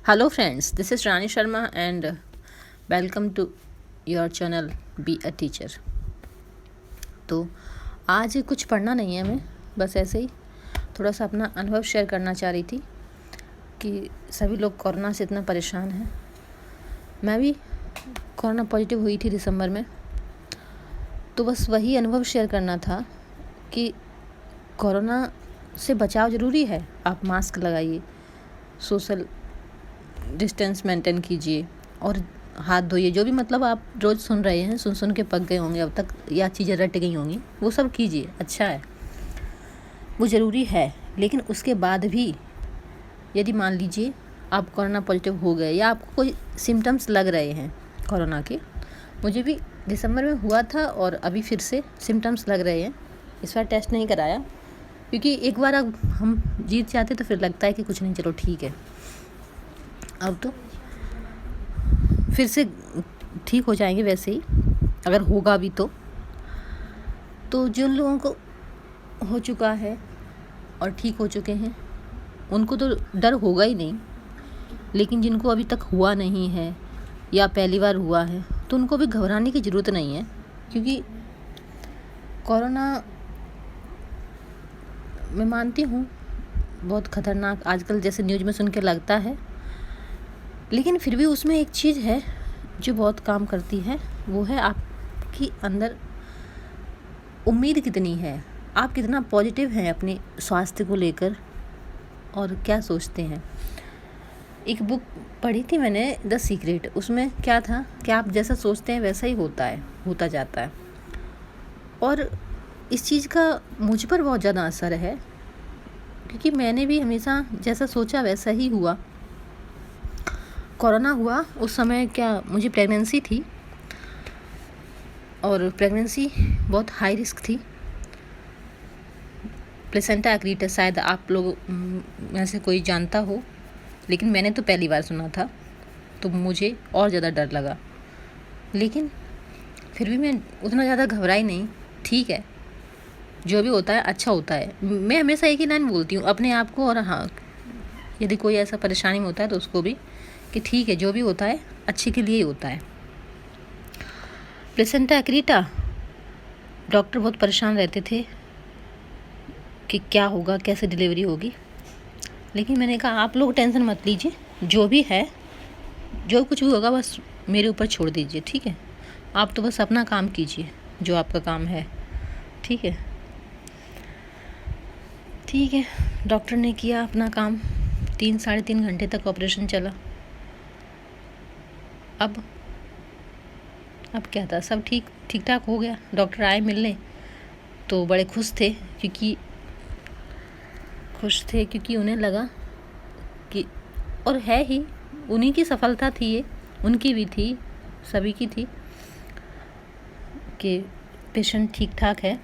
Hello friends, this is Rani Sharma and welcome to your channel Be a Teacher। तो आज कुछ पढ़ना नहीं है, मैं बस ऐसे ही थोड़ा सा अपना अनुभव शेयर करना चाह रही थी कि सभी लोग कोरोना से इतना परेशान हैं। मैं भी कोरोना पॉजिटिव हुई थी दिसंबर में, तो बस वही अनुभव शेयर करना था कि कोरोना से बचाव ज़रूरी है। आप मास्क लगाइए, सोशल डिस्टेंस मेंटेन कीजिए और हाथ धोइए। जो भी मतलब आप रोज़ सुन रहे हैं, सुन के पक गए होंगे अब तक, या चीज़ें रट गई होंगी, वो सब कीजिए। अच्छा है, वो ज़रूरी है। लेकिन उसके बाद भी यदि मान लीजिए आप कोरोना पॉजिटिव हो गए या आपको कोई सिम्टम्स लग रहे हैं कोरोना के, मुझे भी दिसंबर में हुआ था और अभी फिर से सिम्टम्स लग रहे हैं। इस बार टेस्ट नहीं कराया क्योंकि एक बार अब हम जीत जाते तो फिर लगता है कि कुछ नहीं, चलो ठीक है, अब तो फिर से ठीक हो जाएंगे। वैसे ही अगर होगा भी तो जिन लोगों को हो चुका है और ठीक हो चुके हैं उनको तो डर होगा ही नहीं, लेकिन जिनको अभी तक हुआ नहीं है या पहली बार हुआ है तो उनको भी घबराने की ज़रूरत नहीं है। क्योंकि कोरोना मैं मानती हूँ बहुत ख़तरनाक आजकल जैसे न्यूज़ में सुन के लगता है, लेकिन फिर भी उसमें एक चीज़ है जो बहुत काम करती है, वो है आपकी अंदर उम्मीद कितनी है, आप कितना पॉजिटिव हैं अपने स्वास्थ्य को लेकर और क्या सोचते हैं। एक बुक पढ़ी थी मैंने, द सीक्रेट। उसमें क्या था कि आप जैसा सोचते हैं वैसा ही होता जाता है। और इस चीज़ का मुझ पर बहुत ज़्यादा असर है क्योंकि मैंने भी हमेशा जैसा सोचा वैसा ही हुआ। कोरोना हुआ उस समय, क्या मुझे प्रेगनेंसी थी और प्रेगनेंसी बहुत हाई रिस्क थी। प्लेसेंटा एक्रीटा, शायद आप लोग में से कोई जानता हो, लेकिन मैंने तो पहली बार सुना था तो मुझे और ज़्यादा डर लगा। लेकिन फिर भी मैं उतना ज़्यादा घबराई नहीं। ठीक है, जो भी होता है अच्छा होता है। मैं हमेशा एक ही लाइन बोलती हूँ अपने आप को, और हाँ, यदि कोई ऐसा परेशानी में होता है तो उसको भी, कि ठीक है, जो भी होता है अच्छे के लिए ही होता है। प्लेसेंटा एक्रीटा, डॉक्टर बहुत परेशान रहते थे कि क्या होगा, कैसे डिलीवरी होगी। लेकिन मैंने कहा आप लोग टेंशन मत लीजिए, जो भी है, जो कुछ भी होगा बस मेरे ऊपर छोड़ दीजिए। ठीक है, आप तो बस अपना काम कीजिए जो आपका काम है। ठीक है, ठीक है। डॉक्टर ने किया अपना काम, 3-3.5 घंटे तक ऑपरेशन चला। अब क्या था, सब ठीक ठाक हो गया। डॉक्टर आए मिलने तो बड़े खुश थे क्योंकि उन्हें लगा कि, और है ही, उन्हीं की सफलता थी ये, उनकी भी थी, सभी की थी, कि पेशेंट ठीक ठाक है,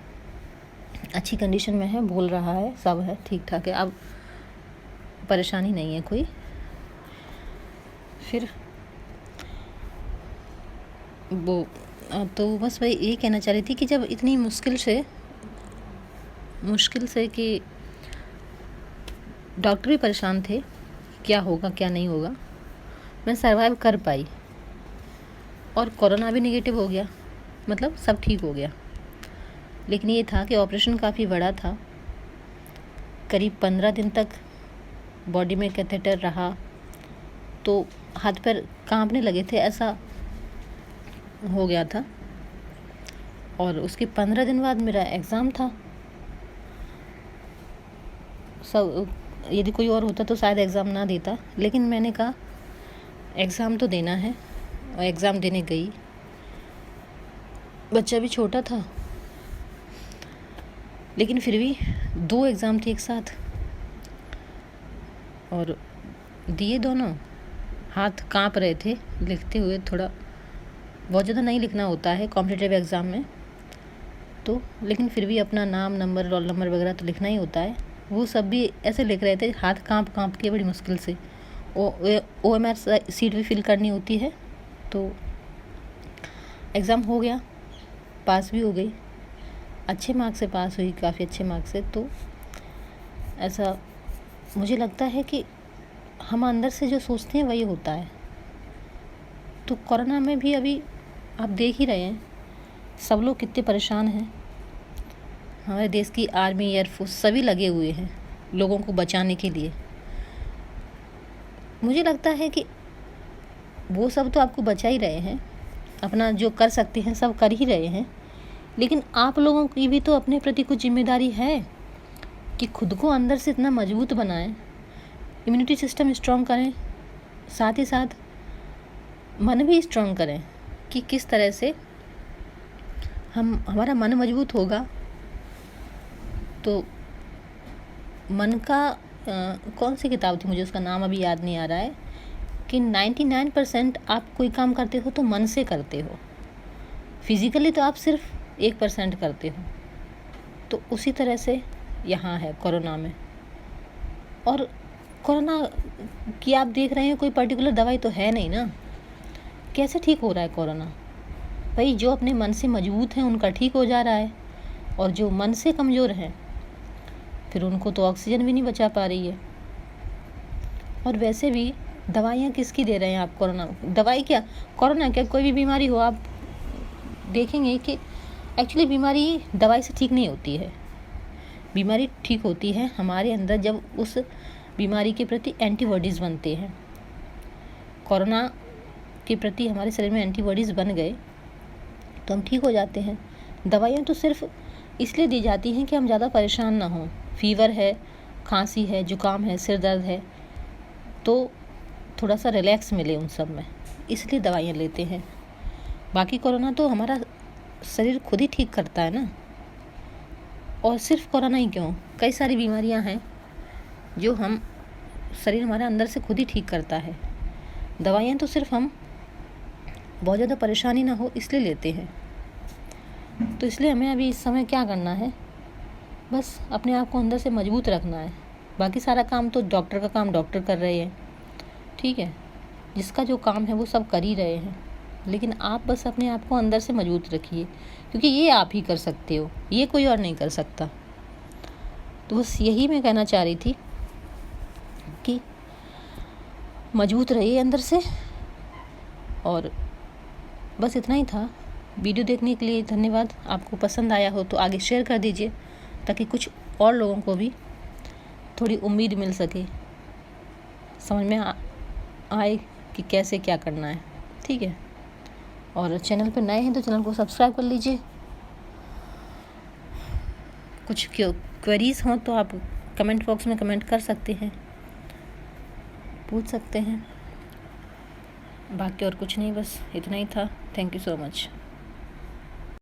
अच्छी कंडीशन में है, बोल रहा है, सब है, ठीक ठाक है, अब परेशानी नहीं है कोई। फिर वो तो बस वही ये कहना चाह रही थी कि जब इतनी मुश्किल से कि डॉक्टर भी परेशान थे, क्या होगा क्या नहीं होगा, मैं सर्वाइव कर पाई और कोरोना भी नेगेटिव हो गया, मतलब सब ठीक हो गया। लेकिन ये था कि ऑपरेशन काफ़ी बड़ा था, करीब 15 दिन तक बॉडी में कैथेटर रहा, तो हाथ पैर कांपने लगे थे, ऐसा हो गया था। और उसके 15 दिन बाद मेरा एग्ज़ाम था। सब, यदि कोई और होता तो शायद एग्ज़ाम ना देता, लेकिन मैंने कहा एग्ज़ाम तो देना है, और एग्ज़ाम देने गई। बच्चा भी छोटा था, लेकिन फिर भी 2 एग्ज़ाम थे एक साथ और दिए दोनों। हाथ कांप रहे थे लिखते हुए, थोड़ा बहुत ज़्यादा नहीं लिखना होता है कॉम्पिटिटिव एग्ज़ाम में तो, लेकिन फिर भी अपना नाम, नंबर, रोल नंबर वगैरह तो लिखना ही होता है। वो सब भी ऐसे लिख रहे थे, हाथ कांप के बड़ी मुश्किल से। OMR सीट भी फिल करनी होती है। तो एग्ज़ाम हो गया, पास भी हो गई, अच्छे मार्क्स से पास हुई, काफ़ी अच्छे मार्क्स से। तो ऐसा मुझे लगता है कि हम अंदर से जो सोचते हैं वही होता है। तो कोरोना में भी अभी आप देख ही रहे हैं सब लोग कितने परेशान हैं। हमारे देश की आर्मी, एयरफोर्स सभी लगे हुए हैं लोगों को बचाने के लिए। मुझे लगता है कि वो सब तो आपको बचा ही रहे हैं, अपना जो कर सकते हैं सब कर ही रहे हैं, लेकिन आप लोगों की भी तो अपने प्रति कुछ जिम्मेदारी है कि खुद को अंदर से इतना मजबूत बनाएं, इम्यूनिटी सिस्टम स्ट्रॉन्ग करें, साथ ही साथ मन भी स्ट्रॉन्ग करें कि किस तरह से हमारा मन मजबूत होगा तो मन का कौन सी किताब थी, मुझे उसका नाम अभी याद नहीं आ रहा है, कि 99% आप कोई काम करते हो तो मन से करते हो, फिज़िकली तो आप सिर्फ 1% करते हो। तो उसी तरह से यहाँ है कोरोना में। और कोरोना की आप देख रहे हैं कोई पर्टिकुलर दवाई तो है नहीं ना, कैसे ठीक हो रहा है कोरोना? भाई जो अपने मन से मजबूत हैं उनका ठीक हो जा रहा है, और जो मन से कमज़ोर हैं फिर उनको तो ऑक्सीजन भी नहीं बचा पा रही है। और वैसे भी दवाइयाँ किसकी दे रहे हैं आप? कोरोना दवाई क्या, कोरोना क्या, कोई भी बीमारी हो आप देखेंगे कि एक्चुअली बीमारी दवाई से ठीक नहीं होती है। बीमारी ठीक होती है हमारे अंदर जब उस बीमारी के प्रति एंटीबॉडीज़ बनते हैं। कोरोना के प्रति हमारे शरीर में एंटीबॉडीज़ बन गए तो हम ठीक हो जाते हैं। दवाइयाँ तो सिर्फ इसलिए दी जाती हैं कि हम ज़्यादा परेशान ना हों। फीवर है, खांसी है, जुकाम है, सिर दर्द है, तो थोड़ा सा रिलैक्स मिले उन सब में, इसलिए दवाइयाँ लेते हैं। बाकी कोरोना तो हमारा शरीर खुद ही ठीक करता है ना। और सिर्फ कोरोना ही क्यों, कई सारी बीमारियां हैं जो हम शरीर हमारा अंदर से खुद ही ठीक करता है। दवाइयाँ तो सिर्फ हम बहुत ज़्यादा परेशानी ना हो इसलिए लेते हैं। तो इसलिए हमें अभी इस समय क्या करना है, बस अपने आप को अंदर से मजबूत रखना है। बाकी सारा काम तो डॉक्टर का काम डॉक्टर कर रहे हैं, ठीक है, जिसका जो काम है वो सब कर ही रहे हैं, लेकिन आप बस अपने आप को अंदर से मजबूत रखिए, क्योंकि ये आप ही कर सकते हो, ये कोई और नहीं कर सकता। तो बस यही मैं कहना चाह रही थी कि मजबूत रहिए अंदर से। और बस इतना ही था। वीडियो देखने के लिए धन्यवाद। आपको पसंद आया हो तो आगे शेयर कर दीजिए, ताकि कुछ और लोगों को भी थोड़ी उम्मीद मिल सके, समझ में आए कि कैसे क्या करना है, ठीक है। और चैनल पर नए हैं तो चैनल को सब्सक्राइब कर लीजिए। कुछ क्वेरीज हों तो आप कमेंट बॉक्स में कमेंट कर सकते हैं, पूछ सकते हैं। बाकी और कुछ नहीं, बस इतना ही था। Thank you so much.